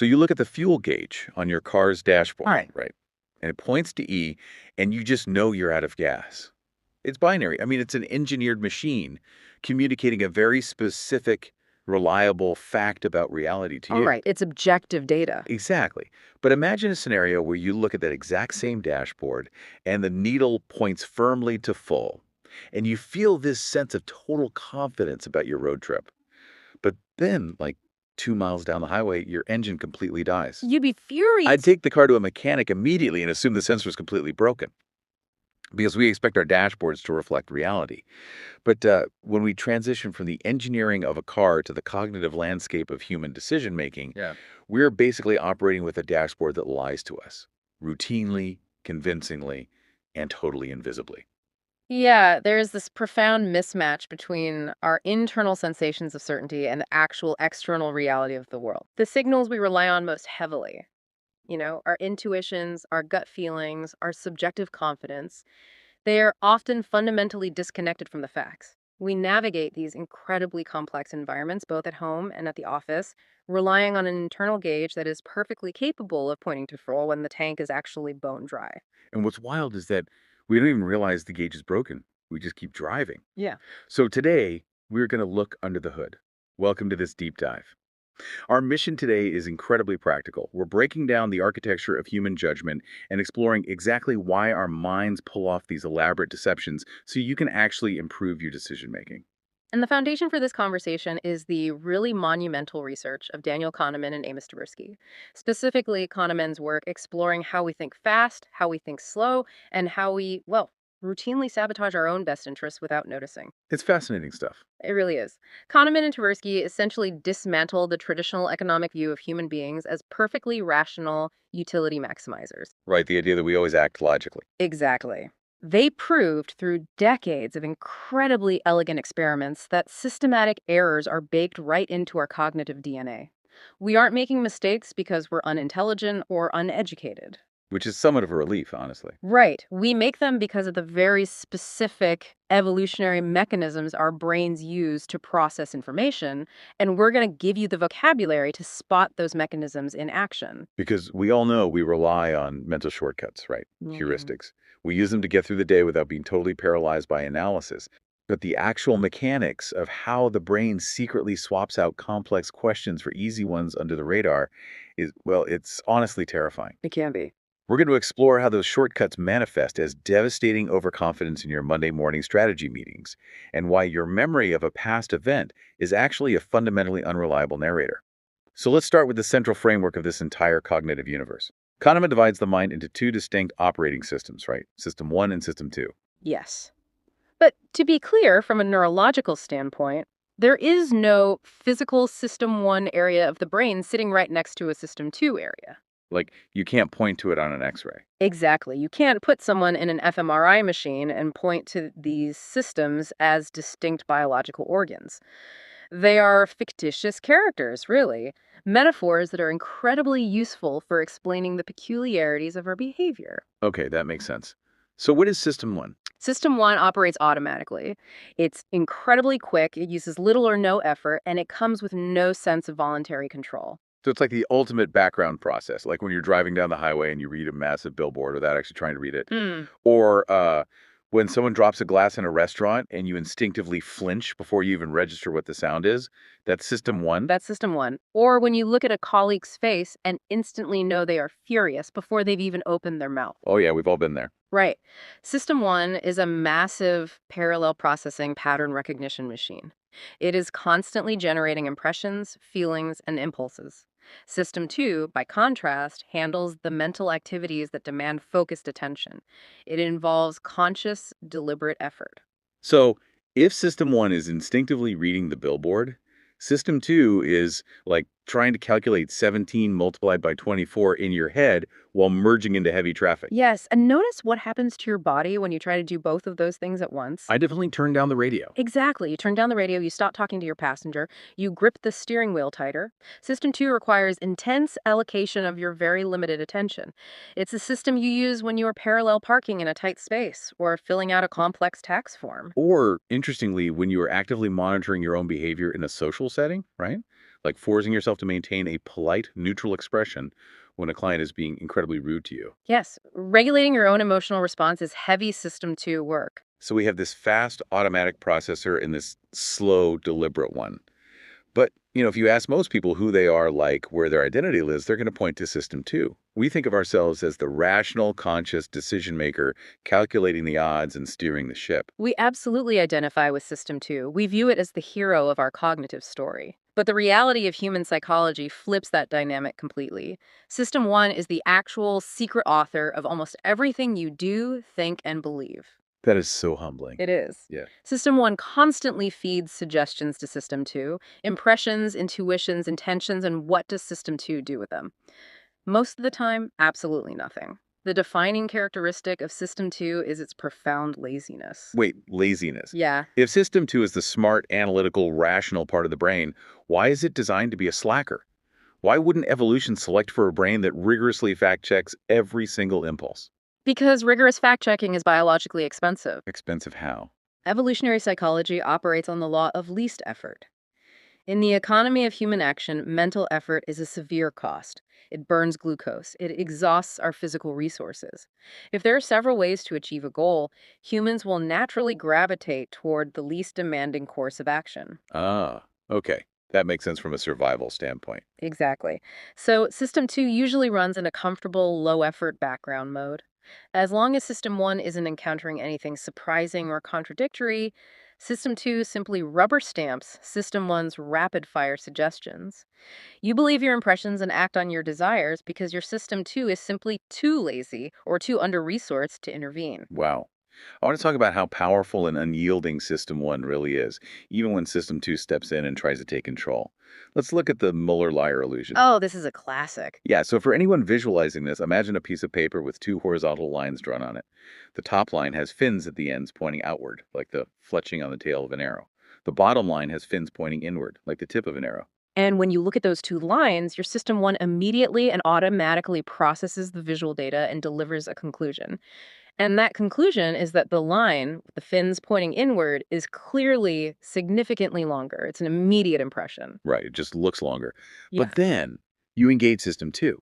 So you look at the fuel gauge on your car's All dashboard, right. right? And it points to E, and you just know you're out of gas. It's binary. I mean, it's an engineered machine communicating a very specific, reliable fact about reality to All you. right, it's objective data. Exactly. But imagine a scenario where you look at that exact same dashboard and the needle points firmly to full, and you feel this sense of total confidence about your road trip. But then, like 2 miles down the highway, your engine completely dies. You'd be I'd furious. take the car to a mechanic immediately and assume the sensor is completely broken because we expect our dashboards to reflect reality. But when we transition from the engineering of a car to the cognitive landscape of human decision making, Yeah. we're basically operating with a dashboard that lies to us routinely, convincingly, and totally invisibly. Yeah, there's this profound mismatch between our internal sensations of certainty and the actual external reality of the world. The signals we rely on most heavily, our intuitions, our gut feelings, our subjective confidence, they are often fundamentally disconnected from the facts. We navigate these incredibly complex environments, both at home and at the office, relying on an internal gauge that is perfectly capable of pointing to fuel when the tank is actually bone dry. And what's wild is that we don't even realize the gauge is broken. We just keep driving. Yeah. So today, we're going to look under the hood. Welcome to this deep dive. Our mission today is incredibly practical. We're breaking down the architecture of human judgment and exploring exactly why our minds pull off these elaborate deceptions so you can actually improve your decision making. And the foundation for this conversation is the really monumental research of Daniel Kahneman and Amos Tversky. Specifically, Kahneman's work exploring how we think fast, how we think slow, and how we, routinely sabotage our own best interests without noticing. It's fascinating stuff. It really is. Kahneman and Tversky essentially dismantle the traditional economic view of human beings as perfectly rational utility maximizers. Right, the idea that we always act logically. Exactly. They proved through decades of incredibly elegant experiments that systematic errors are baked right into our cognitive DNA. We aren't making mistakes because we're unintelligent or uneducated. Which is somewhat of a relief, honestly. Right. We make them because of the very specific evolutionary mechanisms our brains use to process information, and we're going to give you the vocabulary to spot those mechanisms in action. Because we all know we rely on mental shortcuts, right? Mhm. Heuristics. We use them to get through the day without being totally paralyzed by analysis. But the actual mechanics of how the brain secretly swaps out complex questions for easy ones under the radar is, well, it's honestly terrifying. It can be. We're going to explore how those shortcuts manifest as devastating overconfidence in your Monday morning strategy meetings, and why your memory of a past event is actually a fundamentally unreliable narrator. So let's start with the central framework of this entire cognitive universe. Kahneman divides the mind into two distinct operating systems, right? System 1 and System 2. Yes. But to be clear, from a neurological standpoint, there is no physical system 1 area of the brain sitting right next to a system 2 area. Like, you can't point to it on an X-ray. Exactly. You can't put someone in an fMRI machine and point to these systems as distinct biological organs. They are fictitious characters, really, metaphors that are incredibly useful for explaining the peculiarities of our behavior. Okay, that makes sense. So what is System 1? System 1 operates automatically. It's incredibly quick, it uses little or no effort, and it comes with no sense of voluntary control. So it's like the ultimate background process, like when you're driving down the highway and you read a massive billboard without actually trying to read it. Hmm. Or when someone drops a glass in a restaurant and you instinctively flinch before you even register what the sound is, that's System 1. That's system 1. Or when you look at a colleague's face and instantly know they are furious before they've even opened their mouth. Oh yeah, we've all been there. Right. System 1 is a massive parallel processing pattern recognition machine. It is constantly generating impressions, feelings, and impulses. System 2, by contrast, handles the mental activities that demand focused attention. It involves conscious, deliberate effort. So if System 1 is instinctively reading the billboard, System 2 is like trying to calculate 17 multiplied by 24 in your head while merging into heavy traffic. Yes, and notice what happens to your body when you try to do both of those things at once. I definitely turned down the radio. Exactly. You turn down the radio, you stop talking to your passenger, you grip the steering wheel tighter. System 2 requires intense allocation of your very limited attention. It's a system you use when you are parallel parking in a tight space or filling out a complex tax form. Or, interestingly, when you are actively monitoring your own behavior in a social setting, right? like forcing yourself to maintain a polite, neutral expression when a client is being incredibly rude to you. Yes, regulating your own emotional response is heavy system 2 work. So we have this fast automatic processor and this slow, deliberate one. But, if you ask most people who they are, like where their identity lives, they're going to point to system two. We think of ourselves as the rational, conscious decision maker, calculating the odds and steering the ship. We absolutely identify with System 2. We view it as the hero of our cognitive story. But the reality of human psychology flips that dynamic completely. System 1 is the actual secret author of almost everything you do, think, and believe. That is so humbling. It is. Yeah. System 1 constantly feeds suggestions to System 2, impressions, intuitions, intentions, and what does System 2 do with them? Most of the time, absolutely nothing. The defining characteristic of System 2 is its profound laziness. Wait, laziness. Yeah, If system two is the smart, analytical, rational part of the brain, why is it designed to be a slacker? Why wouldn't evolution select for a brain that rigorously fact checks every single impulse? because rigorous fact checking is biologically expensive. Expensive how? Evolutionary psychology operates on the law of least effort. In the economy of human action, mental effort is a severe cost. It burns glucose. It exhausts our physical resources. If there are several ways to achieve a goal, humans will naturally gravitate toward the least demanding course of action. Ah, okay. That makes sense from a survival standpoint. Exactly. So, System 2 usually runs in a comfortable, low effort background mode. As long as System 1 isn't encountering anything surprising or contradictory, System 2 simply rubber stamps System 1's rapid fire suggestions. You believe your impressions and act on your desires because your System 2 is simply too lazy or too under resourced to intervene. Wow. I want to talk about how powerful and unyielding System 1 really is, even when System 2 steps in and tries to take control. Let's look at the Mueller-Lyer illusion. Oh, this is a classic. Yeah, so for anyone visualizing this, imagine a piece of paper with two horizontal lines drawn on it. The top line has fins at the ends pointing outward, like the fletching on the tail of an arrow. The bottom line has fins pointing inward, like the tip of an arrow. And when you look at those two lines, your System 1 immediately and automatically processes the visual data and delivers a conclusion. And that conclusion is that the line, with the fins pointing inward, is clearly significantly longer. It's an immediate impression. Right, it just looks longer. Yeah. But then you engage System 2.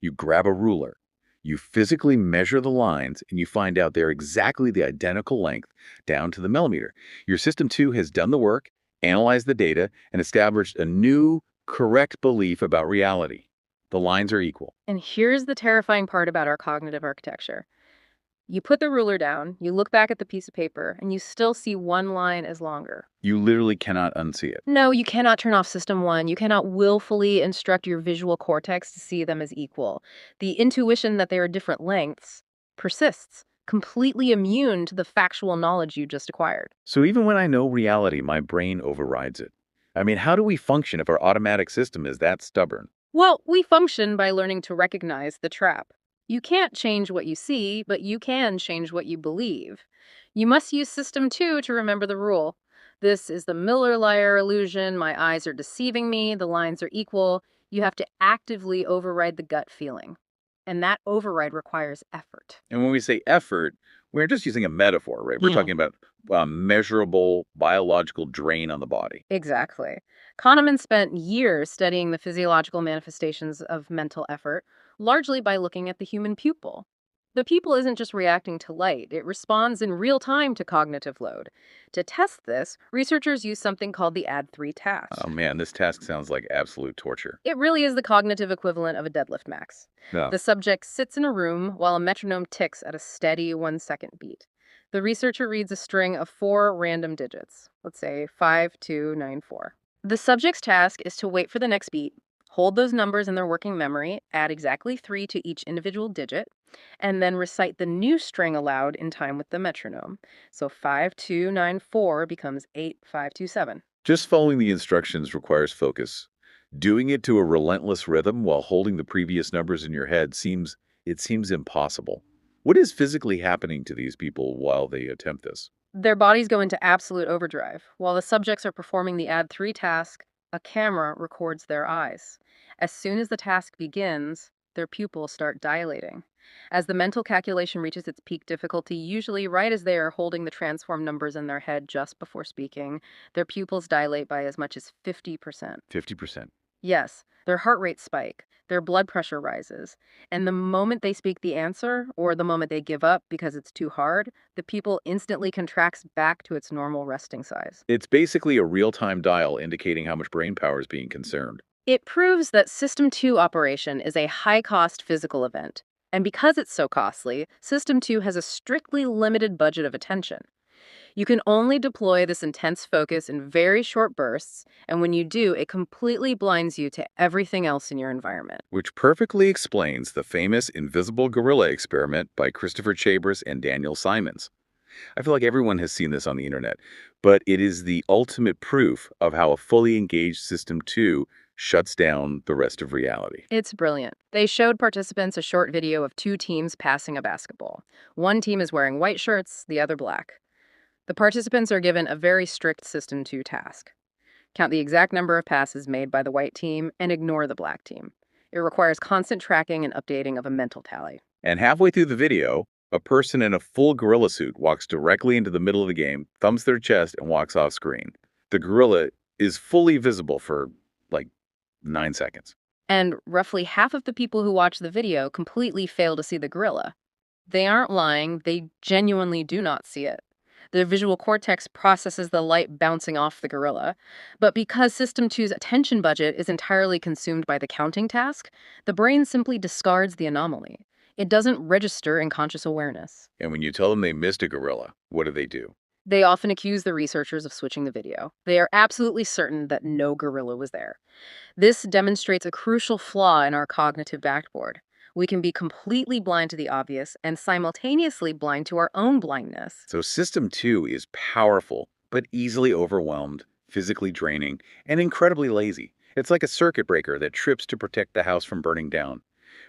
You grab a ruler, you physically measure the lines, and you find out they're exactly the identical length down to the millimeter. Your System 2 has done the work, analyzed the data, and established a new, correct belief about reality. The lines are equal. And here's the terrifying part about our cognitive architecture. You put the ruler down, you look back at the piece of paper, and you still see one line as longer. You literally cannot unsee it. No, you cannot turn off System 1. You cannot willfully instruct your visual cortex to see them as equal. The intuition that they are different lengths persists, completely immune to the factual knowledge you just acquired. So even when I know reality, my brain overrides it. I mean, how do we function if our automatic system is that stubborn? Well, we function by learning to recognize the trap. You can't change what you see, but you can change what you believe. You must use System 2 to remember the rule. This is the Miller-Lyer illusion. My eyes are deceiving me. The lines are equal. You have to actively override the gut feeling. And that override requires effort. And when we say effort, we're just using a metaphor, right? We're Yeah. talking about measurable biological drain on the body. Exactly. Kahneman spent years studying the physiological manifestations of mental effort, largely by looking at the human pupil. The pupil isn't just reacting to light, it responds in real time to cognitive load. To test this, researchers use something called the add 3 task. Oh man, this task sounds like absolute torture. It really is the cognitive equivalent of a deadlift max. Yeah. The subject sits in a room while a metronome ticks at a steady 1 second beat. The researcher reads a string of 4 random digits, let's say 5294. The subject's task is to wait for the next beat, hold those numbers in their working memory, add exactly 3 to each individual digit, and then recite the new string aloud in time with the metronome. So 5294 becomes 8527. Just following the instructions requires focus. Doing it to a relentless rhythm while holding the previous numbers in your head seems impossible. What is physically happening to these people while they attempt this? Their bodies go into absolute overdrive. While the subjects are performing the add 3 task, a camera records their eyes. As soon as the task begins, their pupils start dilating. As the mental calculation reaches its peak difficulty, usually right as they are holding the transformed numbers in their head just before speaking, their pupils dilate by as much as 50%. 50%. Yes, their heart rates spike, their blood pressure rises, and the moment they speak the answer, or the moment they give up because it's too hard, the pupil instantly contracts back to its normal resting size. It's basically a real-time dial indicating how much brain power is being consumed. It proves that System 2 operation is a high-cost physical event. And because it's so costly, System 2 has a strictly limited budget of attention. You can only deploy this intense focus in very short bursts, and when you do, it completely blinds you to everything else in your environment. Which perfectly explains the famous invisible gorilla experiment by Christopher Chambers and Daniel Simons. I feel like everyone has seen this on the internet, but it is the ultimate proof of how a fully engaged System 2 shuts down the rest of reality. It's brilliant. They showed participants a short video of two teams passing a basketball. One team is wearing white shirts, the other black. The participants are given a very strict System 2 task. Count the exact number of passes made by the white team and ignore the black team. It requires constant tracking and updating of a mental tally. And halfway through the video, a person in a full gorilla suit walks directly into the middle of the game, thumps their chest, and walks off screen. The gorilla is fully visible for, like, 9 seconds. And roughly half of the people who watch the video completely fail to see the gorilla. They aren't lying, they genuinely do not see it. Their visual cortex processes the light bouncing off the gorilla. But because System 2's attention budget is entirely consumed by the counting task, the brain simply discards the anomaly. It doesn't register in conscious awareness. And when you tell them they missed a gorilla, what do? They often accuse the researchers of switching the video. They are absolutely certain that no gorilla was there. This demonstrates a crucial flaw in our cognitive backboard. We can be completely blind to the obvious and simultaneously blind to our own blindness. So System 2 is powerful, but easily overwhelmed, physically draining, and incredibly lazy. It's like a circuit breaker that trips to protect the house from burning down.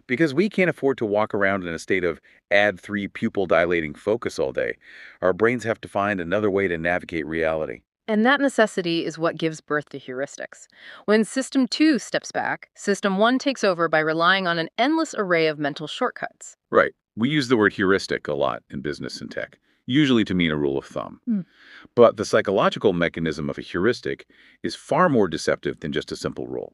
Because we can't afford to walk around in a state of add 3 pupil dilating focus all day, our brains have to find another way to navigate reality. And that necessity is what gives birth to heuristics. When System 2 steps back, System 1 takes over by relying on an endless array of mental shortcuts. Right. We use the word heuristic a lot in business and tech, usually to mean a rule of thumb. But the psychological mechanism of a heuristic is far more deceptive than just a simple rule.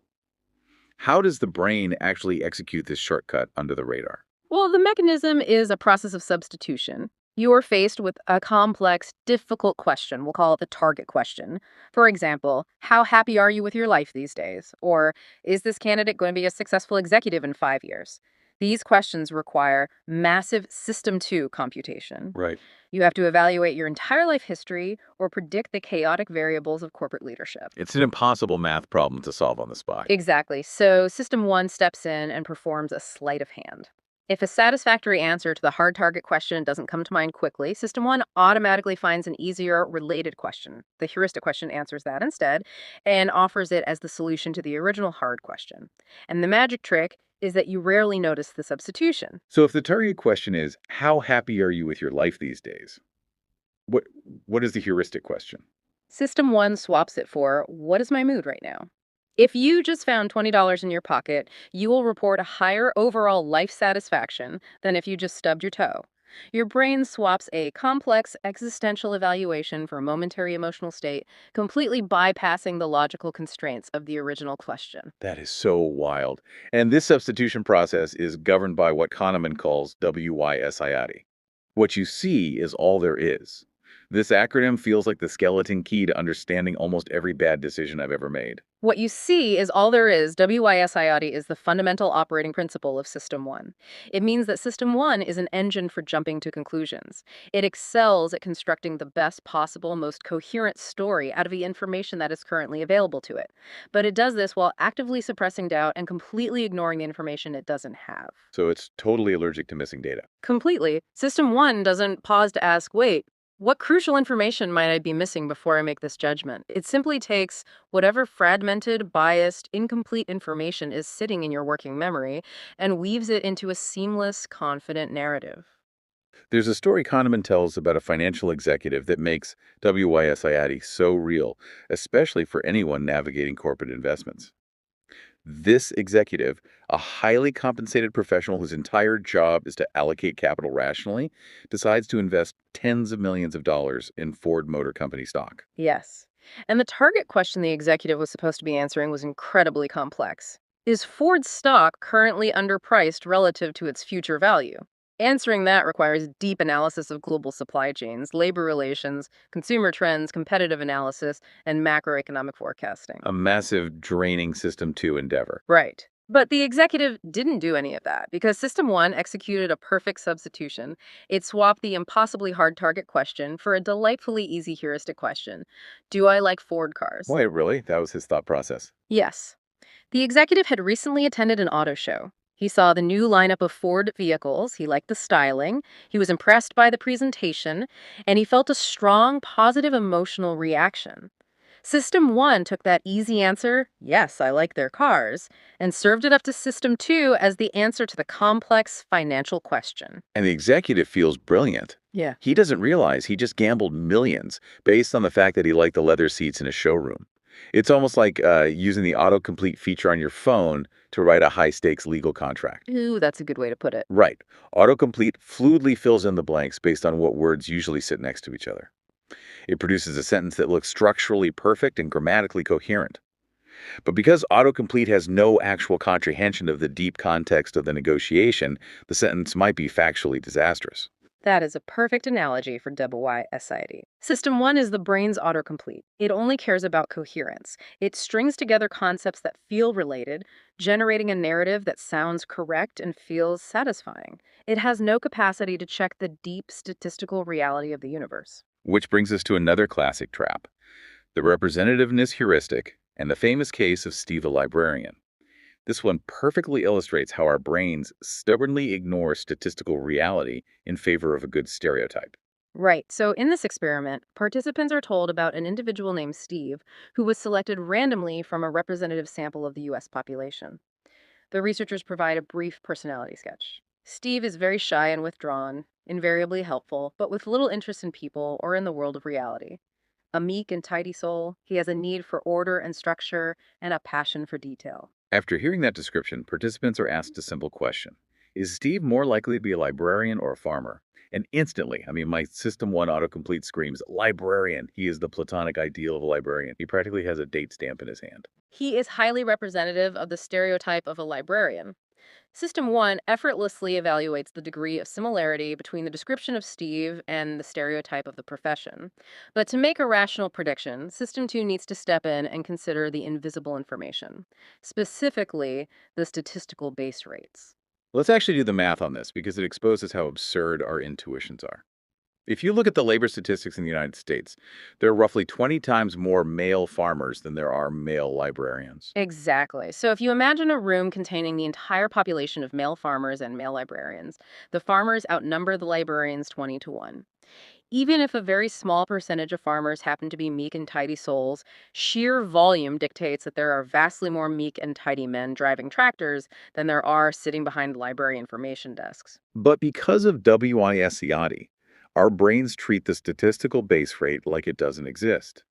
How does the brain actually execute this shortcut under the radar? Well, the mechanism is a process of substitution. You are faced with a complex, difficult question. We'll call it the target question. For example, how happy are you with your life these days? Or is this candidate going to be a successful executive in 5 years? These questions require massive System 2 computation. Right. You have to evaluate your entire life history or predict the chaotic variables of corporate leadership. It's an impossible math problem to solve on the spot. Exactly. So System 1 steps in and performs a sleight of hand. If a satisfactory answer to the hard target question doesn't come to mind quickly, System 1 automatically finds an easier related question. The heuristic question answers that instead and offers it as the solution to the original hard question. And the magic trick is that you rarely notice the substitution. So if the target question is, how happy are you with your life these days? What, what is the heuristic question? System 1 swaps it for, what is my mood right now? If you just found $20 in your pocket, you will report a higher overall life satisfaction than if you just stubbed your toe. Your brain swaps a complex existential evaluation for a momentary emotional state, completely bypassing the logical constraints of the original question. That is so wild. And this substitution process is governed by what Kahneman calls WYSIAD. What you see is all there is. This acronym feels like the skeleton key to understanding almost every bad decision I've ever made. What you see is all there is. WYSIAD is the fundamental operating principle of System 1. It means that System 1 is an engine for jumping to conclusions. It excels at constructing the best possible, most coherent story out of the information that is currently available to it. But it does this while actively suppressing doubt and completely ignoring the information it doesn't have. So it's totally allergic to missing data. Completely. System 1 doesn't pause to ask, wait, what crucial information might I be missing before I make this judgment? It simply takes whatever fragmented, biased, incomplete information is sitting in your working memory and weaves it into a seamless, confident narrative. There's a story Kahneman tells about a financial executive that makes WYSIAD so real, especially for anyone navigating corporate investments. This executive, a highly compensated professional whose entire job is to allocate capital rationally, decides to invest tens of millions of dollars in Ford Motor Company stock. Yes. And the target question the executive was supposed to be answering was incredibly complex. Is Ford's stock currently underpriced relative to its future value? Answering that requires deep analysis of global supply chains, labor relations, consumer trends, competitive analysis, and macroeconomic forecasting. A massive draining System 2 endeavor. Right. But the executive didn't do any of that because System 1 executed a perfect substitution. It swapped the impossibly hard target question for a delightfully easy heuristic question. Do I like Ford cars? Wait, really? That was his thought process. Yes. The executive had recently attended an auto show. He saw the new lineup of Ford vehicles, he liked the styling, he was impressed by the presentation, and he felt a strong, positive emotional reaction. System 1 took that easy answer, yes, I like their cars, and served it up to System 2 as the answer to the complex financial question. And the executive feels brilliant. Yeah. He doesn't realize he just gambled millions based on the fact that he liked the leather seats in a showroom. It's almost like using the autocomplete feature on your phone to write a high-stakes legal contract. Ooh, that's a good way to put it. Right. Autocomplete fluidly fills in the blanks based on what words usually sit next to each other. It produces a sentence that looks structurally perfect and grammatically coherent. But because autocomplete has no actual comprehension of the deep context of the negotiation, the sentence might be factually disastrous. That is a perfect analogy for WYSID. System 1 is the brain's autocomplete. It only cares about coherence. It strings together concepts that feel related, generating a narrative that sounds correct and feels satisfying. It has no capacity to check the deep statistical reality of the universe. Which brings us to another classic trap, the representativeness heuristic and the famous case of Steve the librarian. This one perfectly illustrates how our brains stubbornly ignore statistical reality in favor of a good stereotype. Right. So, in this experiment, participants are told about an individual named Steve who was selected randomly from a representative sample of the US population. The researchers provide a brief personality sketch. Steve is very shy and withdrawn, invariably helpful, but with little interest in people or in the world of reality. A meek and tidy soul, he has a need for order and structure and a passion for detail. After hearing that description, participants are asked a simple question. Is Steve more likely to be a librarian or a farmer? And instantly, my System 1 autocomplete screams, librarian. He is the platonic ideal of a librarian. He practically has a date stamp in his hand. He is highly representative of the stereotype of a librarian. System 1 effortlessly evaluates the degree of similarity between the description of Steve and the stereotype of the profession. But to make a rational prediction, System 2 needs to step in and consider the invisible information, specifically the statistical base rates. Let's actually do the math on this because it exposes how absurd our intuitions are. If you look at the labor statistics in the United States, there are roughly 20 times more male farmers than there are male librarians. Exactly. So if you imagine a room containing the entire population of male farmers and male librarians, the farmers outnumber the librarians 20 to 1. Even if a very small percentage of farmers happen to be meek and tidy souls, sheer volume dictates that there are vastly more meek and tidy men driving tractors than there are sitting behind library information desks. But because of WISEOD, our brains treat the statistical base rate like it doesn't exist.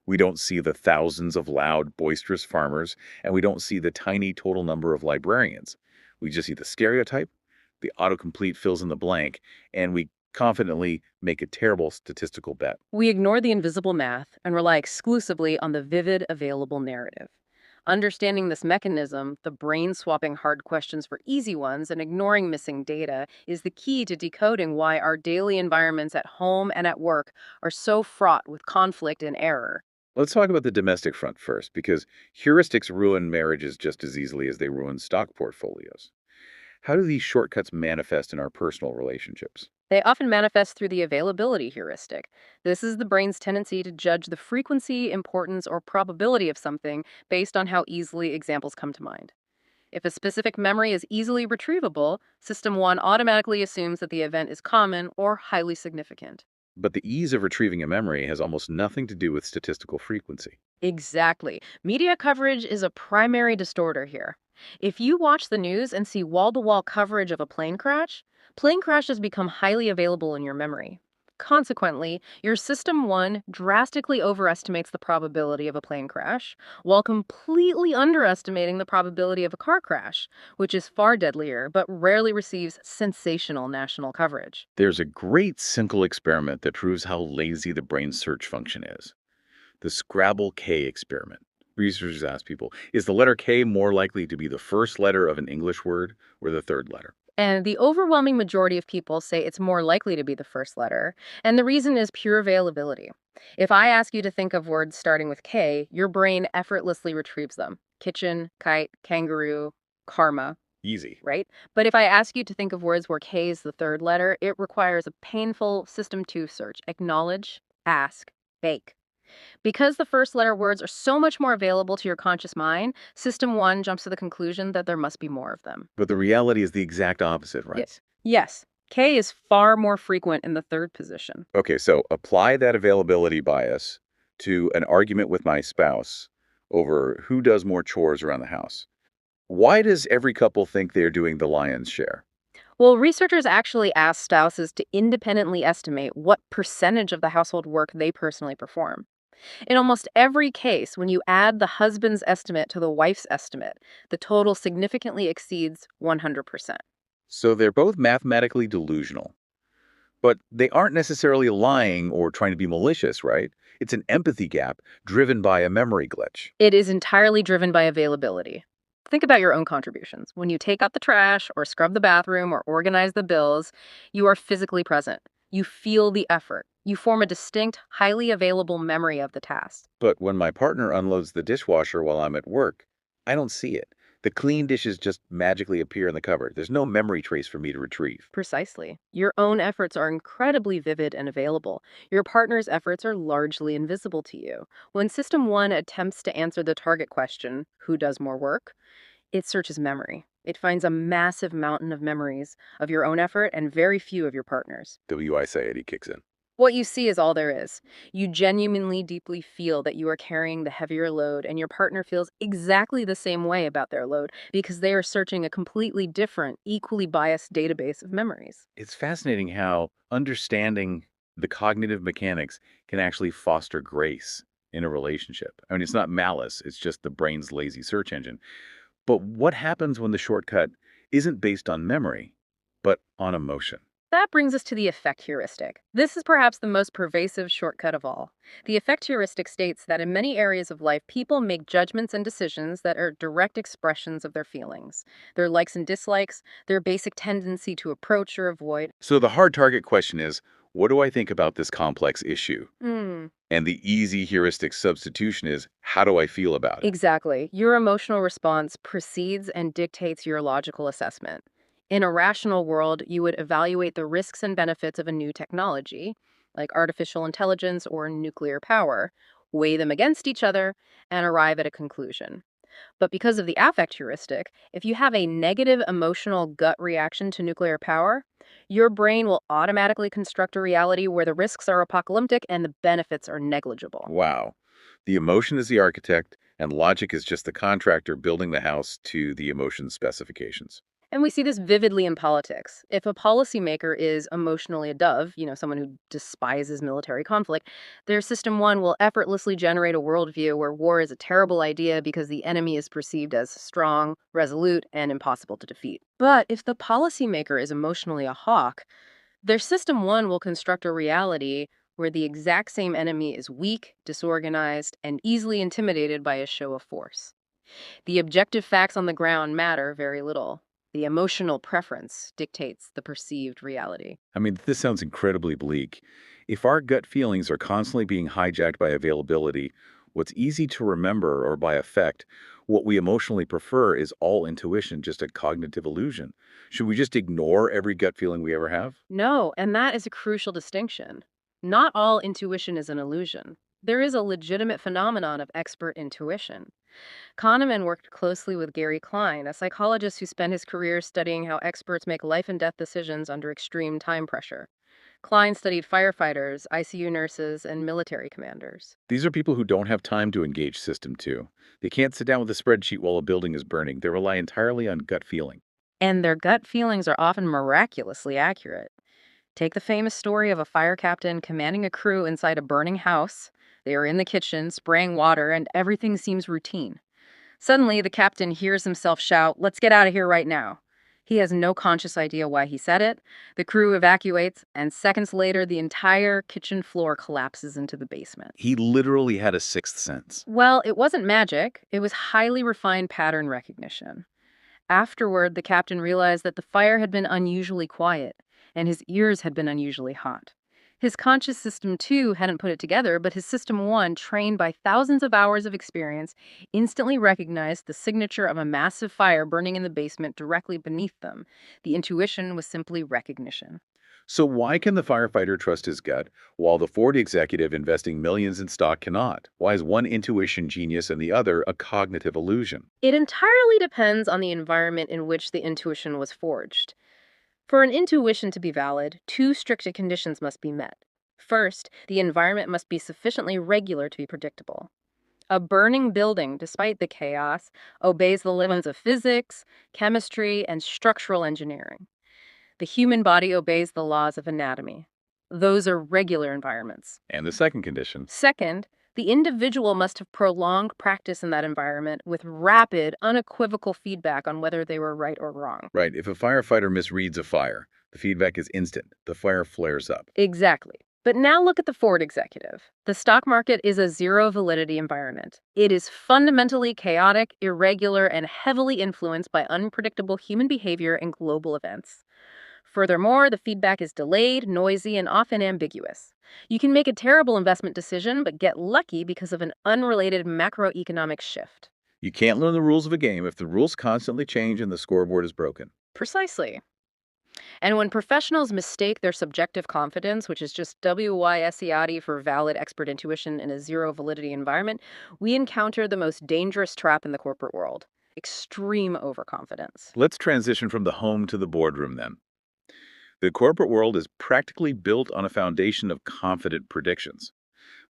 We don't see the thousands of loud, boisterous farmers, and we don't see the tiny total number of librarians. We just see the stereotype, the autocomplete fills in the blank, and we confidently make a terrible statistical bet. We ignore the invisible math and rely exclusively on the vivid available narrative. Understanding this mechanism, the brain swapping hard questions for easy ones and ignoring missing data, is the key to decoding why our daily environments at home and at work are so fraught with conflict and error. Let's talk about the domestic front first, because heuristics ruin marriages just as easily as they ruin stock portfolios. How do these shortcuts manifest in our personal relationships? They often manifest through the availability heuristic. This is the brain's tendency to judge the frequency, importance, or probability of something based on how easily examples come to mind. If a specific memory is easily retrievable, System 1 automatically assumes that the event is common or highly significant. But the ease of retrieving a memory has almost nothing to do with statistical frequency. Exactly. Media coverage is a primary distorter here. If you watch the news and see wall to wall coverage of a plane crash has become highly available in your memory. Consequently, your System 1 drastically overestimates the probability of a plane crash, while completely underestimating the probability of a car crash, which is far deadlier but rarely receives sensational national coverage. There's a great simple experiment that proves how lazy the brain's search function is. The Scrabble K experiment. Researchers ask people, is the letter K more likely to be the first letter of an English word or the third letter? And the overwhelming majority of people say it's more likely to be the first letter, and the reason is pure availability. If I ask you to think of words starting with K, your brain effortlessly retrieves them. Kitchen, kite, kangaroo, karma, Easy. right? But if I ask you to think of words where K is the third letter, it requires a painful System 2 search. Acknowledge, ask, bake. Because the first letter words are so much more available to your conscious mind, System 1 jumps to the conclusion that there must be more of them. But the reality is the exact opposite, right? Yes. Yes. K is far more frequent in the third position. Okay, so apply that availability bias to an argument with my spouse over who does more chores around the house. Why does every couple think they're doing the lion's share? Well, researchers actually asked spouses to independently estimate what percentage of the household work they personally perform. In almost every case, when you add the husband's estimate to the wife's estimate, the total significantly exceeds 100%. So they're both mathematically delusional, but they aren't necessarily lying or trying to be malicious, right? It's an empathy gap driven by a memory glitch. It is entirely driven by availability. Think about your own contributions. When you take out the trash or scrub the bathroom or organize the bills, you are physically present. You feel the effort. You form a distinct, highly available memory of the task. But when my partner unloads the dishwasher while I'm at work, I don't see it. The clean dishes just magically appear in the cupboard. There's no memory trace for me to retrieve. Precisely. Your own efforts are incredibly vivid and available. Your partner's efforts are largely invisible to you. When System 1 attempts to answer the target question, who does more work? It searches memory. It finds a massive mountain of memories of your own effort and very few of your partner's. WICID kicks in. What you see is all there is. You genuinely deeply feel that you are carrying the heavier load, and your partner feels exactly the same way about their load because they are searching a completely different, equally biased database of memories. It's fascinating how understanding the cognitive mechanics can actually foster grace in a relationship. I mean, it's not malice, it's just the brain's lazy search engine. But what happens when the shortcut isn't based on memory, but on emotion? That brings us to the effect heuristic. This is perhaps the most pervasive shortcut of all. The effect heuristic states that in many areas of life, people make judgments and decisions that are direct expressions of their feelings, their likes and dislikes, their basic tendency to approach or avoid. So the hard target question is, what do I think about this complex issue? Hmm. And the easy heuristic substitution is, how do I feel about it? Exactly. Your emotional response precedes and dictates your logical assessment. In a rational world, you would evaluate the risks and benefits of a new technology, like artificial intelligence or nuclear power, weigh them against each other, and arrive at a conclusion. But because of the affect heuristic, if you have a negative emotional gut reaction to nuclear power, your brain will automatically construct a reality where the risks are apocalyptic and the benefits are negligible. Wow. The emotion is the architect, and logic is just the contractor building the house to the emotion specifications. And we see this vividly in politics. If a policymaker is emotionally a dove, someone who despises military conflict, their System 1 will effortlessly generate a worldview where war is a terrible idea because the enemy is perceived as strong, resolute, and impossible to defeat. But if the policymaker is emotionally a hawk, their System 1 will construct a reality where the exact same enemy is weak, disorganized, and easily intimidated by a show of force. The objective facts on the ground matter very little. The emotional preference dictates the perceived reality. I mean, this sounds incredibly bleak. If our gut feelings are constantly being hijacked by availability, what's easy to remember or by affect, what we emotionally prefer is all intuition, just a cognitive illusion. Should we just ignore every gut feeling we ever have? No, and that is a crucial distinction. Not all intuition is an illusion. There is a legitimate phenomenon of expert intuition. Kahneman worked closely with Gary Klein, a psychologist who spent his career studying how experts make life and death decisions under extreme time pressure. Klein studied firefighters, ICU nurses, and military commanders. These are people who don't have time to engage System 2. They can't sit down with a spreadsheet while a building is burning. They rely entirely on gut feeling. And their gut feelings are often miraculously accurate. Take the famous story of a fire captain commanding a crew inside a burning house. They are in the kitchen, spraying water, and everything seems routine. Suddenly, the captain hears himself shout, "Let's get out of here right now." He has no conscious idea why he said it. The crew evacuates, and seconds later, the entire kitchen floor collapses into the basement. He literally had a sixth sense. Well, it wasn't magic, it was highly refined pattern recognition. Afterward, the captain realized that the fire had been unusually quiet, and his ears had been unusually hot. His conscious system 2 hadn't put it together, but his system 1, trained by thousands of hours of experience, instantly recognized the signature of a massive fire burning in the basement directly beneath them. The intuition was simply recognition. So why can the firefighter trust his gut, while the Ford executive investing millions in stock cannot? Why is one intuition genius and the other a cognitive illusion? It entirely depends on the environment in which the intuition was forged. For an intuition to be valid, two strict conditions must be met. First, the environment must be sufficiently regular to be predictable. A burning building, despite the chaos, obeys the laws of physics, chemistry, and structural engineering. The human body obeys the laws of anatomy. Those are regular environments. And the second condition. Second, the individual must have prolonged practice in that environment with rapid, unequivocal feedback on whether they were right or wrong. Right, if a firefighter misreads a fire, the feedback is instant. The fire flares up. Exactly. But now look at the Ford executive. The stock market is a zero validity environment. It is fundamentally chaotic, irregular, and heavily influenced by unpredictable human behavior and global events. Furthermore, the feedback is delayed, noisy, and often ambiguous. You can make a terrible investment decision, but get lucky because of an unrelated macroeconomic shift. You can't learn the rules of a game if the rules constantly change and the scoreboard is broken. Precisely. And when professionals mistake their subjective confidence, which is just WYSEAD for valid expert intuition in a zero validity environment, we encounter the most dangerous trap in the corporate world: extreme overconfidence. Let's transition from the home to the boardroom then. The corporate world is practically built on a foundation of confident predictions.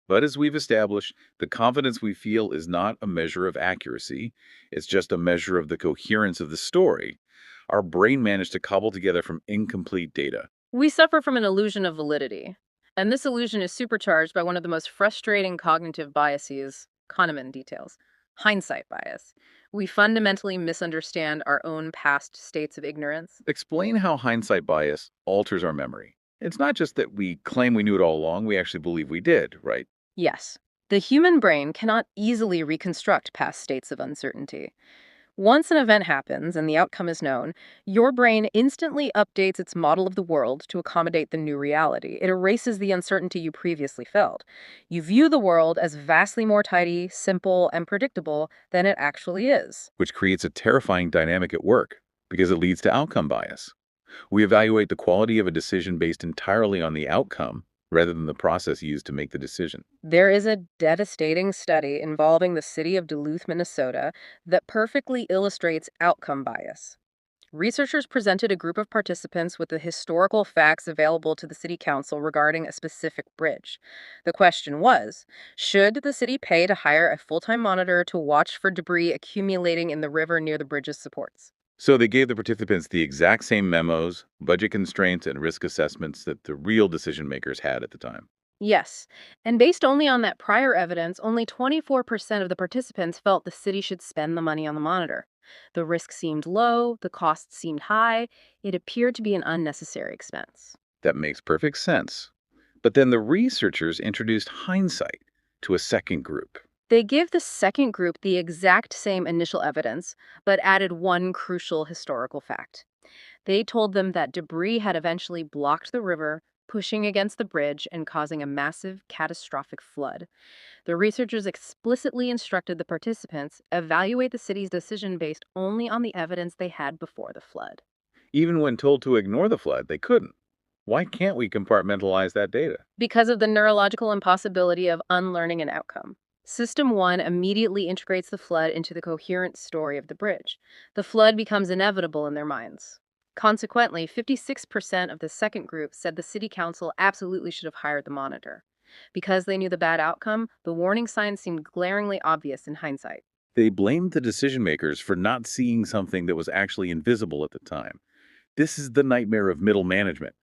But as we've established, the confidence we feel is not a measure of accuracy, it's just a measure of the coherence of the story. Our brain managed to cobble together from incomplete data. We suffer from an illusion of validity. And this illusion is supercharged by one of the most frustrating cognitive biases Kahneman details: hindsight bias. We fundamentally misunderstand our own past states of ignorance. Explain how hindsight bias alters our memory. It's not just that we claim we knew it all along, we actually believe we did, right? Yes, the human brain cannot easily reconstruct past states of uncertainty. Once an event happens and the outcome is known, your brain instantly updates its model of the world to accommodate the new reality. It erases the uncertainty you previously felt. You view the world as vastly more tidy, simple, and predictable than it actually is. Which creates a terrifying dynamic at work because it leads to outcome bias. We evaluate the quality of a decision based entirely on the outcome rather than the process used to make the decision. There is a devastating study involving the city of Duluth, Minnesota, that perfectly illustrates outcome bias. Researchers presented a group of participants with the historical facts available to the city council regarding a specific bridge. The question was, should the city pay to hire a full-time monitor to watch for debris accumulating in the river near the bridge's supports? So they gave the participants the exact same memos, budget constraints, and risk assessments that the real decision makers had at the time. Yes, and based only on that prior evidence, only 24% of the participants felt the city should spend the money on the monitor. The risk seemed low, the costs seemed high, it appeared to be an unnecessary expense. That makes perfect sense. But then the researchers introduced hindsight to a second group. They give the second group the exact same initial evidence, but added one crucial historical fact. They told them that debris had eventually blocked the river, pushing against the bridge and causing a massive, catastrophic flood. The researchers explicitly instructed the participants evaluate the city's decision based only on the evidence they had before the flood. Even when told to ignore the flood, they couldn't. Why can't we compartmentalize that data? Because of the neurological impossibility of unlearning an outcome. System 1 immediately integrates the flood into the coherent story of the bridge. The flood becomes inevitable in their minds. Consequently, 56% of the second group said the city council absolutely should have hired the monitor. Because they knew the bad outcome, the warning signs seemed glaringly obvious in hindsight. They blamed the decision makers for not seeing something that was actually invisible at the time. This is the nightmare of middle management.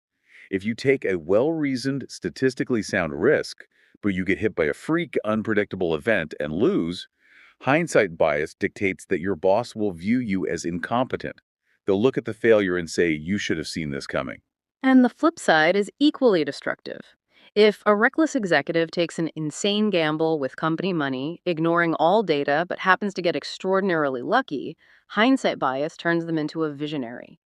If you take a well-reasoned, statistically sound risk, but you get hit by a freak, unpredictable event and lose, hindsight bias dictates that your boss will view you as incompetent. They'll look at the failure and say, you should have seen this coming. And the flip side is equally destructive. If a reckless executive takes an insane gamble with company money, ignoring all data but happens to get extraordinarily lucky, hindsight bias turns them into a visionary.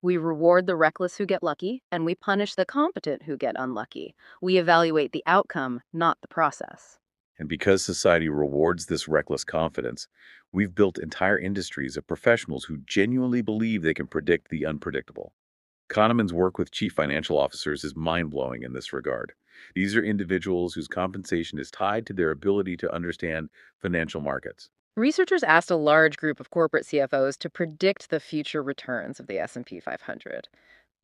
We reward the reckless who get lucky, and we punish the competent who get unlucky. We evaluate the outcome, not the process. And because society rewards this reckless confidence, we've built entire industries of professionals who genuinely believe they can predict the unpredictable. Kahneman's work with chief financial officers is mind-blowing in this regard. These are individuals whose compensation is tied to their ability to understand financial markets. Researchers asked a large group of corporate CFOs to predict the future returns of the S&P 500,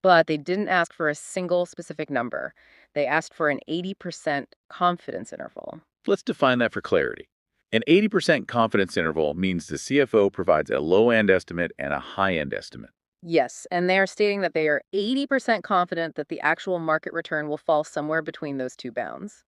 but they didn't ask for a single specific number. They asked for an 80% confidence interval. Let's define that for clarity. An 80% confidence interval means the CFO provides a low-end estimate and a high-end estimate. Yes, and they are stating that they are 80% confident that the actual market return will fall somewhere between those two bounds.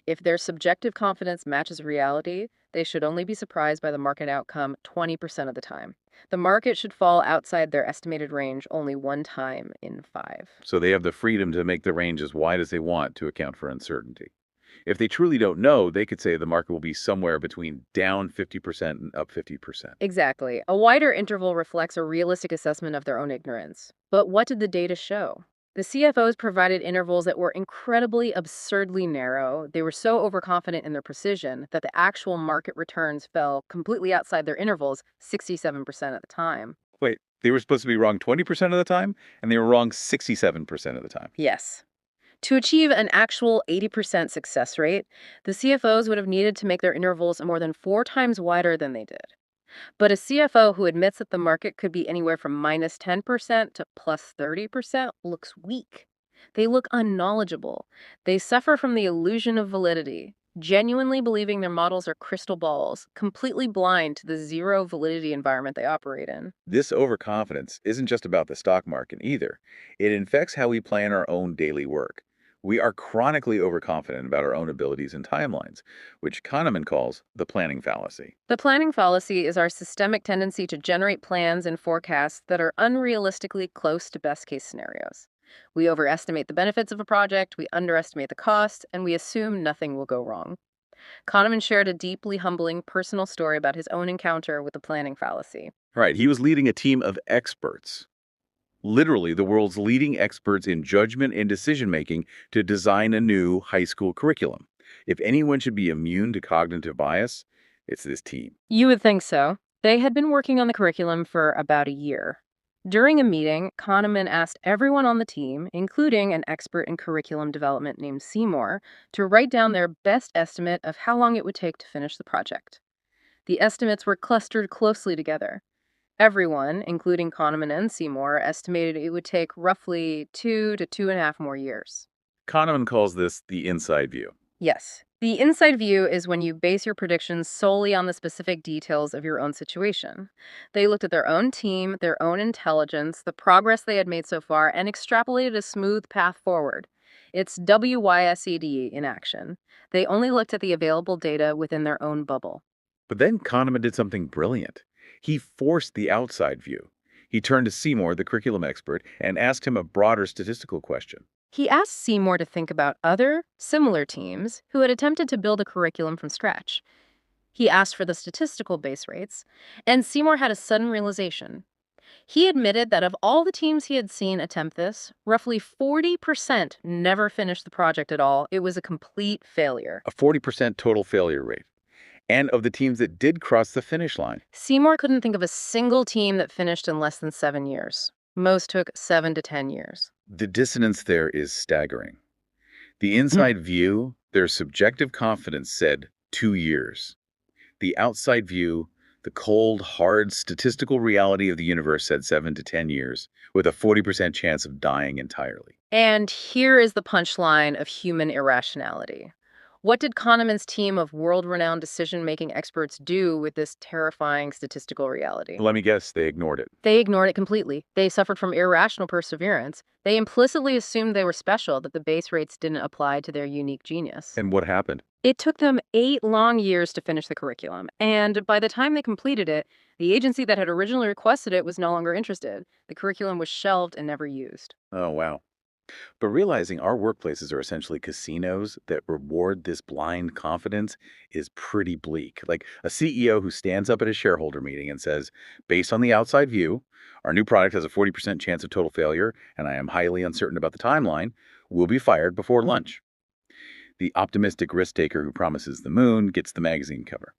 If their subjective confidence matches reality, they should only be surprised by the market outcome 20% of the time. The market should fall outside their estimated range only one time in five. So they have the freedom to make the range as wide as they want to account for uncertainty. If they truly don't know, they could say the market will be somewhere between down 50% and up 50%. Exactly. A wider interval reflects a realistic assessment of their own ignorance. But what did the data show? The CFOs provided intervals that were incredibly absurdly narrow. They were so overconfident in their precision that the actual market returns fell completely outside their intervals 67% of the time. Wait, they were supposed to be wrong 20% of the time, and they were wrong 67% of the time. Yes. To achieve an actual 80% success rate, the CFOs would have needed to make their intervals more than 4 times wider than they did. But a CFO who admits that the market could be anywhere from minus 10% to plus 30% looks weak. They look unknowledgeable. They suffer from the illusion of validity, genuinely believing their models are crystal balls, completely blind to the zero validity environment they operate in. This overconfidence isn't just about the stock market either. It infects how we plan our own daily work. We are chronically overconfident about our own abilities and timelines, which Kahneman calls the planning fallacy. The planning fallacy is our systemic tendency to generate plans and forecasts that are unrealistically close to best case scenarios. We overestimate the benefits of a project, we underestimate the cost, and we assume nothing will go wrong. Kahneman shared a deeply humbling personal story about his own encounter with the planning fallacy. Right, he was leading a team of experts, literally the world's leading experts in judgment and decision-making, to design a new high school curriculum. If anyone should be immune to cognitive bias, it's this team. You would think so. They had been working on the curriculum for about a year. During a meeting, Kahneman asked everyone on the team, including an expert in curriculum development named Seymour, to write down their best estimate of how long it would take to finish the project. The estimates were clustered closely together. Everyone, including Kahneman and Seymour, estimated it would take roughly 2 to 2.5 more years. Kahneman calls this the inside view. Yes. The inside view is when you base your predictions solely on the specific details of your own situation. They looked at their own team, their own intelligence, the progress they had made so far, and extrapolated a smooth path forward. It's WYSED in action. They only looked at the available data within their own bubble. But then Kahneman did something brilliant. He forced the outside view. He turned to Seymour, the curriculum expert, and asked him a broader statistical question. He asked Seymour to think about other, similar teams who had attempted to build a curriculum from scratch. He asked for the statistical base rates, and Seymour had a sudden realization. He admitted that of all the teams he had seen attempt this, roughly 40% never finished the project at all. It was a complete failure. A 40% total failure rate. And of the teams that did cross the finish line. Seymour couldn't think of a single team that finished in less than 7 years. Most took 7 to 10 years. The dissonance there is staggering. The inside view, their subjective confidence said 2 years. The outside view, the cold, hard, statistical reality of the universe said 7 to 10 years, with a 40% chance of dying entirely. And here is the punchline of human irrationality. What did Kahneman's team of world-renowned decision-making experts do with this terrifying statistical reality? Let me guess, they ignored it. They ignored it completely. They suffered from irrational perseverance. They implicitly assumed they were special, that the base rates didn't apply to their unique genius. And what happened? It took them 8 long years to finish the curriculum, and by the time they completed it, the agency that had originally requested it was no longer interested. The curriculum was shelved and never used. Oh, wow. But realizing our workplaces are essentially casinos that reward this blind confidence is pretty bleak. Like a CEO who stands up at a shareholder meeting and says, based on the outside view, our new product has a 40% chance of total failure, and I am highly uncertain about the timeline, will be fired before lunch. The optimistic risk taker who promises the moon gets the magazine cover.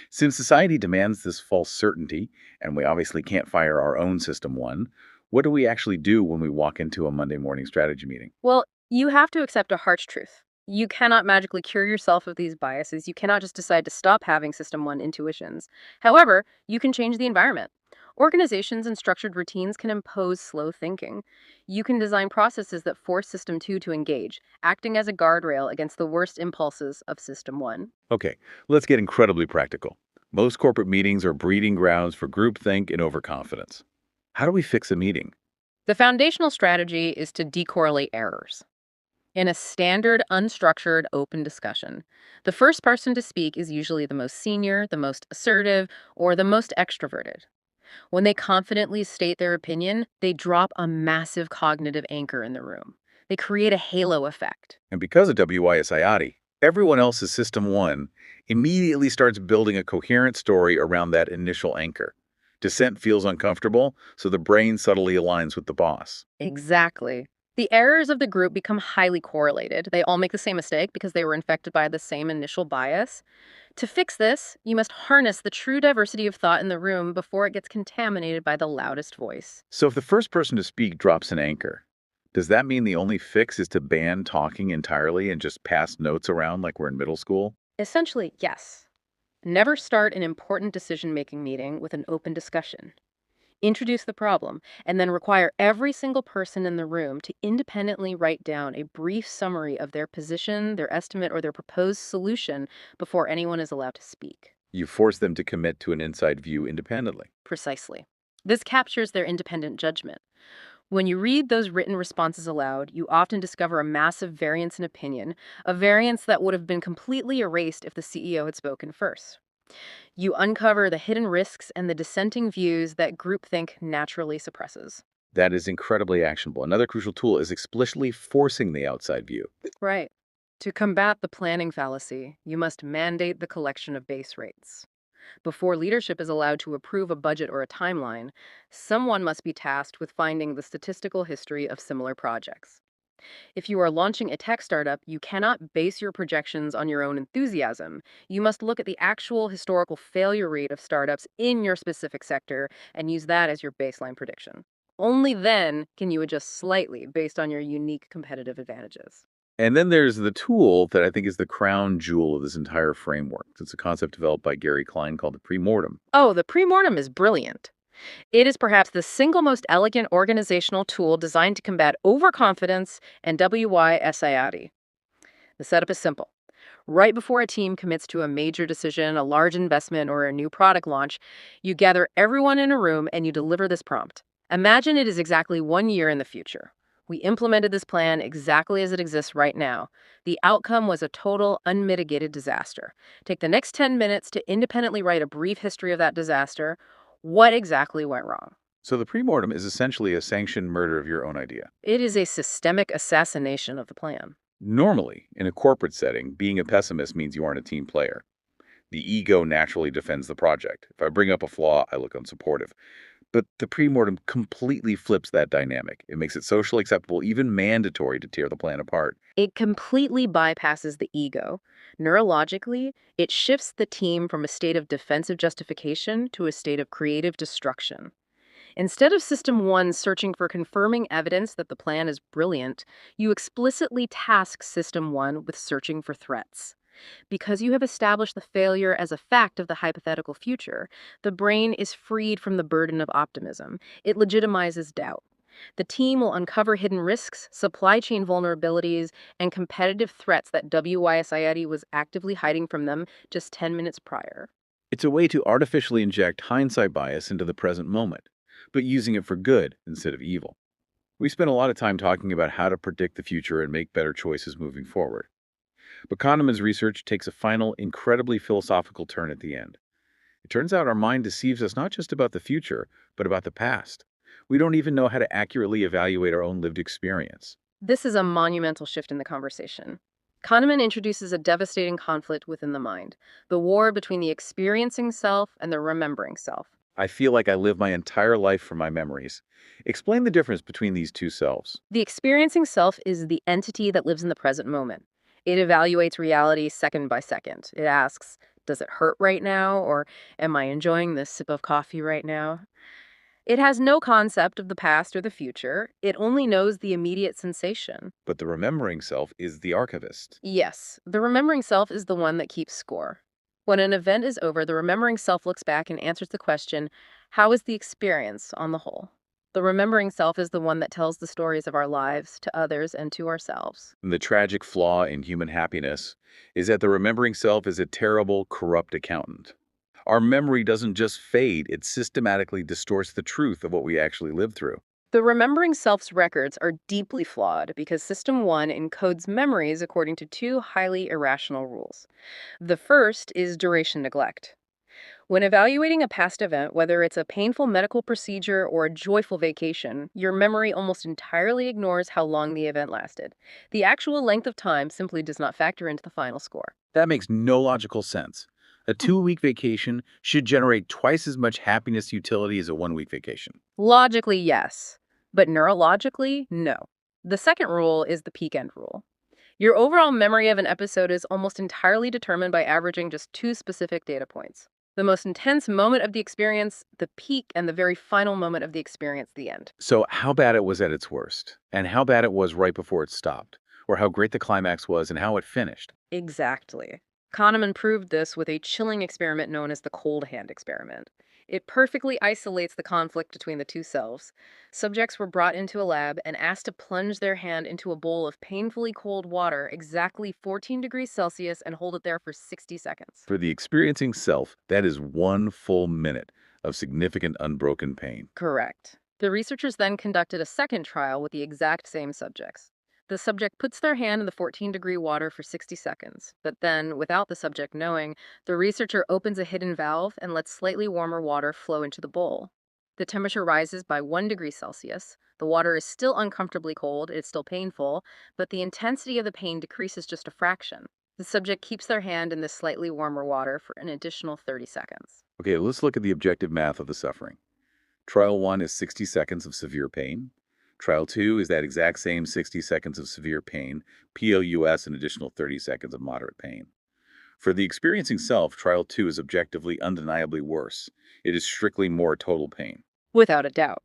Since society demands this false certainty, and we obviously can't fire our own System 1, what do we actually do when we walk into a Monday morning strategy meeting? Well, you have to accept a harsh truth. You cannot magically cure yourself of these biases. You cannot just decide to stop having System 1 intuitions. However, you can change the environment. Organizations and structured routines can impose slow thinking. You can design processes that force System 2 to engage, acting as a guardrail against the worst impulses of System 1. Okay, let's get incredibly practical. Most corporate meetings are breeding grounds for groupthink and overconfidence. How do we fix a meeting? The foundational strategy is to decorrelate errors. In a standard, unstructured, open discussion, the first person to speak is usually the most senior, the most assertive, or the most extroverted. When they confidently state their opinion, they drop a massive cognitive anchor in the room. They create a halo effect. And because of WYSIATI, everyone else's System 1 immediately starts building a coherent story around that initial anchor. Dissent feels uncomfortable, so the brain subtly aligns with the boss. Exactly. The errors of the group become highly correlated. They all make the same mistake because they were infected by the same initial bias. To fix this, you must harness the true diversity of thought in the room before it gets contaminated by the loudest voice. So if the first person to speak drops an anchor, does that mean the only fix is to ban talking entirely and just pass notes around like we're in middle school? Essentially, yes. Never start an important decision-making meeting with an open discussion. Introduce the problem, and then require every single person in the room to independently write down a brief summary of their position, their estimate, or their proposed solution before anyone is allowed to speak. You force them to commit to an inside view independently. Precisely. This captures their independent judgment. When you read those written responses aloud, you often discover a massive variance in opinion, a variance that would have been completely erased if the CEO had spoken first. You uncover the hidden risks and the dissenting views that groupthink naturally suppresses. That is incredibly actionable. Another crucial tool is explicitly forcing the outside view. Right. To combat the planning fallacy, you must mandate the collection of base rates. Before leadership is allowed to approve a budget or a timeline, someone must be tasked with finding the statistical history of similar projects. If you are launching a tech startup, you cannot base your projections on your own enthusiasm. You must look at the actual historical failure rate of startups in your specific sector and use that as your baseline prediction. Only then can you adjust slightly based on your unique competitive advantages. And then there's the tool that I think is the crown jewel of this entire framework. It's a concept developed by Gary Klein called the pre-mortem. Oh, the pre-mortem is brilliant. It is perhaps the single most elegant organizational tool designed to combat overconfidence and WYSIATI. The setup is simple. Right before a team commits to a major decision, a large investment, or a new product launch, you gather everyone in a room and you deliver this prompt. Imagine it is exactly 1 year in the future. We implemented this plan exactly as it exists right now. The outcome was a total, unmitigated disaster. Take the next 10 minutes to independently write a brief history of that disaster. What exactly went wrong? So the pre-mortem is essentially a sanctioned murder of your own idea. It is a systemic assassination of the plan. Normally, in a corporate setting, being a pessimist means you aren't a team player. The ego naturally defends the project. If I bring up a flaw, I look unsupportive. But the pre-mortem completely flips that dynamic. It makes it socially acceptable, even mandatory, to tear the plan apart. It completely bypasses the ego. Neurologically, it shifts the team from a state of defensive justification to a state of creative destruction. Instead of System 1 searching for confirming evidence that the plan is brilliant, you explicitly task System 1 with searching for threats. Because you have established the failure as a fact of the hypothetical future, the brain is freed from the burden of optimism. It legitimizes doubt. The team will uncover hidden risks, supply chain vulnerabilities, and competitive threats that WY Sayedi was actively hiding from them just 10 minutes prior. It's a way to artificially inject hindsight bias into the present moment, but using it for good instead of evil. We spent a lot of time talking about how to predict the future and make better choices moving forward. But Kahneman's research takes a final, incredibly philosophical turn at the end. It turns out our mind deceives us not just about the future, but about the past. We don't even know how to accurately evaluate our own lived experience. This is a monumental shift in the conversation. Kahneman introduces a devastating conflict within the mind, the war between the experiencing self and the remembering self. I feel like I live my entire life from my memories. Explain the difference between these two selves. The experiencing self is the entity that lives in the present moment. It evaluates reality second by second. It asks, does it hurt right now? Or am I enjoying this sip of coffee right now? It has no concept of the past or the future. It only knows the immediate sensation. But the remembering self is the archivist. Yes, the remembering self is the one that keeps score. When an event is over, the remembering self looks back and answers the question, how is the experience on the whole? The remembering self is the one that tells the stories of our lives to others and to ourselves. And the tragic flaw in human happiness is that the remembering self is a terrible, corrupt accountant. Our memory doesn't just fade, it systematically distorts the truth of what we actually lived through. The remembering self's records are deeply flawed because System 1 encodes memories according to two highly irrational rules. The first is duration neglect. When evaluating a past event, whether it's a painful medical procedure or a joyful vacation, your memory almost entirely ignores how long the event lasted. The actual length of time simply does not factor into the final score. That makes no logical sense. A 2 week vacation should generate twice as much happiness utility as a 1 week vacation. Logically, yes, but neurologically, no. The second rule is the peak end rule. Your overall memory of an episode is almost entirely determined by averaging just two specific data points: the most intense moment of the experience, the peak, and the very final moment of the experience, the end. So, how bad it was at its worst, and how bad it was right before it stopped, or how great the climax was and how it finished. Exactly. Kahneman proved this with a chilling experiment known as the cold hand experiment. It perfectly isolates the conflict between the two selves. Subjects were brought into a lab and asked to plunge their hand into a bowl of painfully cold water, exactly 14 degrees Celsius, and hold it there for 60 seconds. For the experiencing self, that is 1 full minute of significant unbroken pain. Correct. The researchers then conducted a second trial with the exact same subjects. The subject puts their hand in the 14-degree water for 60 seconds, but then, without the subject knowing, the researcher opens a hidden valve and lets slightly warmer water flow into the bowl. The temperature rises by 1 degree Celsius. The water is still uncomfortably cold, it's still painful, but the intensity of the pain decreases just a fraction. The subject keeps their hand in this slightly warmer water for an additional 30 seconds. Okay, let's look at the objective math of the suffering. Trial 1 is 60 seconds of severe pain. Trial 2 is that exact same 60 seconds of severe pain, plus an additional 30 seconds of moderate pain. For the experiencing self, Trial 2 is objectively, undeniably worse. It is strictly more total pain. Without a doubt.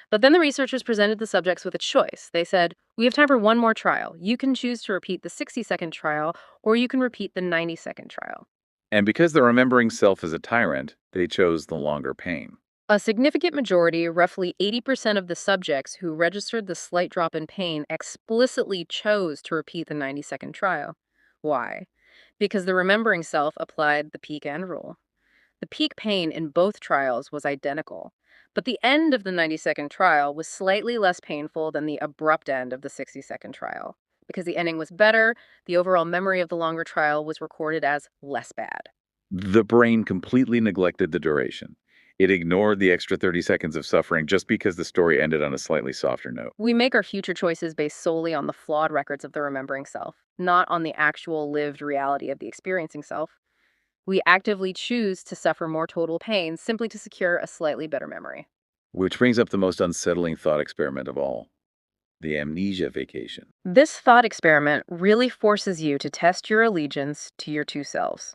But then the researchers presented the subjects with a choice. They said, we have time for one more trial. You can choose to repeat the 60-second trial, or you can repeat the 90-second trial. And because the remembering self is a tyrant, they chose the longer pain. A significant majority, roughly 80% of the subjects who registered the slight drop in pain, explicitly chose to repeat the 90-second trial. Why? Because the remembering self applied the peak end rule. The peak pain in both trials was identical, but the end of the 90-second trial was slightly less painful than the abrupt end of the 60-second trial. Because the ending was better, the overall memory of the longer trial was recorded as less bad. The brain completely neglected the duration. It ignored the extra 30 seconds of suffering just because the story ended on a slightly softer note. We make our future choices based solely on the flawed records of the remembering self, not on the actual lived reality of the experiencing self. We actively choose to suffer more total pain simply to secure a slightly better memory. Which brings up the most unsettling thought experiment of all, the amnesia vacation. This thought experiment really forces you to test your allegiance to your two selves.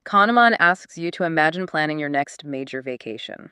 Kahneman asks you to imagine planning your next major vacation.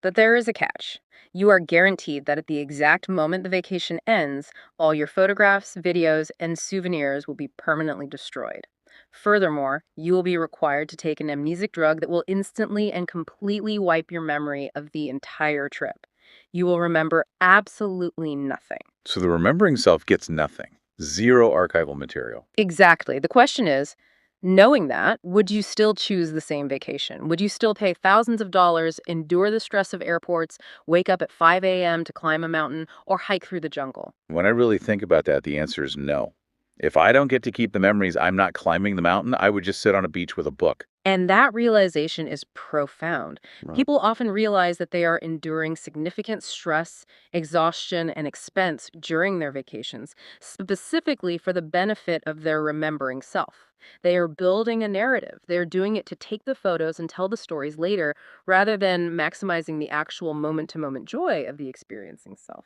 But there is a catch. You are guaranteed that at the exact moment the vacation ends, all your photographs, videos, and souvenirs will be permanently destroyed. Furthermore, you will be required to take an amnesic drug that will instantly and completely wipe your memory of the entire trip. You will remember absolutely nothing. So the remembering self gets nothing. Zero archival material. Exactly. The question is, knowing that, would you still choose the same vacation? Would you still pay thousands of dollars, endure the stress of airports, wake up at 5 a.m. to climb a mountain, or hike through the jungle? When I really think about that, the answer is no. If I don't get to keep the memories, I'm not climbing the mountain. I would just sit on a beach with a book. And that realization is profound. Right. People often realize that they are enduring significant stress, exhaustion, and expense during their vacations, specifically for the benefit of their remembering self. They are building a narrative. They're doing it to take the photos and tell the stories later rather than maximizing the actual moment to moment joy of the experiencing self.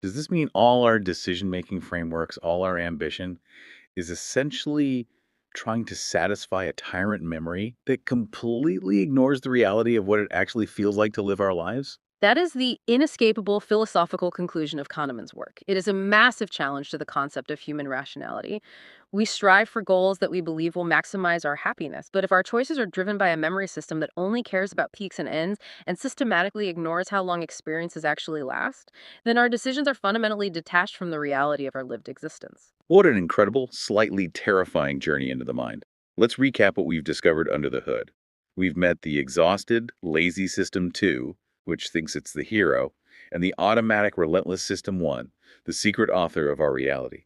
Does this mean all our decision-making frameworks, all our ambition is essentially trying to satisfy a tyrant memory that completely ignores the reality of what it actually feels like to live our lives? That is the inescapable philosophical conclusion of Kahneman's work. It is a massive challenge to the concept of human rationality. We strive for goals that we believe will maximize our happiness, but if our choices are driven by a memory system that only cares about peaks and ends and systematically ignores how long experiences actually last, then our decisions are fundamentally detached from the reality of our lived existence. What an incredible, slightly terrifying journey into the mind. Let's recap what we've discovered under the hood. We've met the exhausted, lazy System 2, which thinks it's the hero, and the automatic, relentless System 1, the secret author of our reality.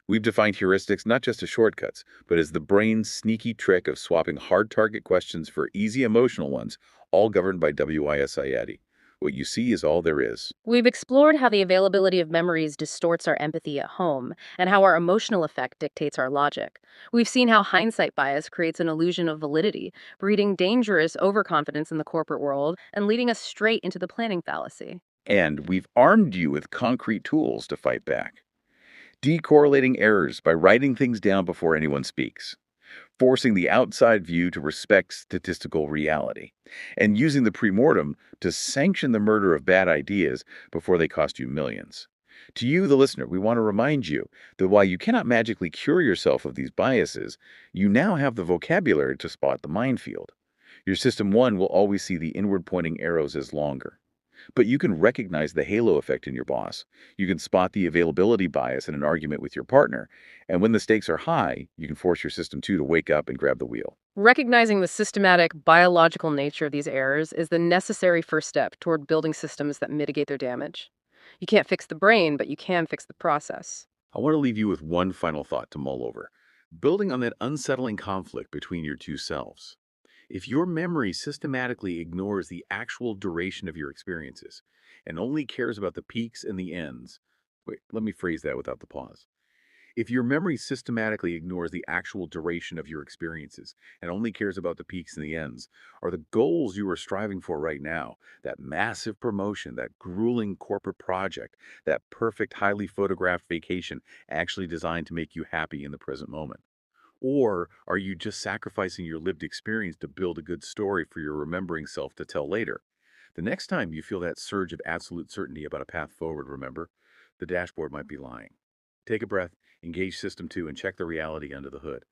We've defined heuristics not just as shortcuts, but as the brain's sneaky trick of swapping hard target questions for easy emotional ones, all governed by WIS-IATI. What you see is all there is. We've explored how the availability of memories distorts our empathy at home and how our emotional effect dictates our logic. We've seen how hindsight bias creates an illusion of validity, breeding dangerous overconfidence in the corporate world and leading us straight into the planning fallacy. And we've armed you with concrete tools to fight back. Decorrelating errors by writing things down before anyone speaks, forcing the outside view to respect statistical reality, and using the pre-mortem to sanction the murder of bad ideas before they cost you millions. To you, the listener, we want to remind you that while you cannot magically cure yourself of these biases, you now have the vocabulary to spot the minefield. Your System 1 will always see the inward pointing arrows as longer. But you can recognize the halo effect in your boss. You can spot the availability bias in an argument with your partner. And when the stakes are high, you can force your System 2 to wake up and grab the wheel. Recognizing the systematic, biological nature of these errors is the necessary first step toward building systems that mitigate their damage. You can't fix the brain, but you can fix the process. I want to leave you with one final thought to mull over, building on that unsettling conflict between your two selves. If your memory systematically ignores the actual duration of your experiences and only cares about the peaks and the ends, wait, let me phrase that without the pause. If your memory systematically ignores the actual duration of your experiences and only cares about the peaks and the ends, are the goals you are striving for right now, that massive promotion, that grueling corporate project, that perfect, highly photographed vacation, actually designed to make you happy in the present moment? Or are you just sacrificing your lived experience to build a good story for your remembering self to tell later? The next time you feel that surge of absolute certainty about a path forward, remember, the dashboard might be lying. Take a breath, engage System 2, and check the reality under the hood.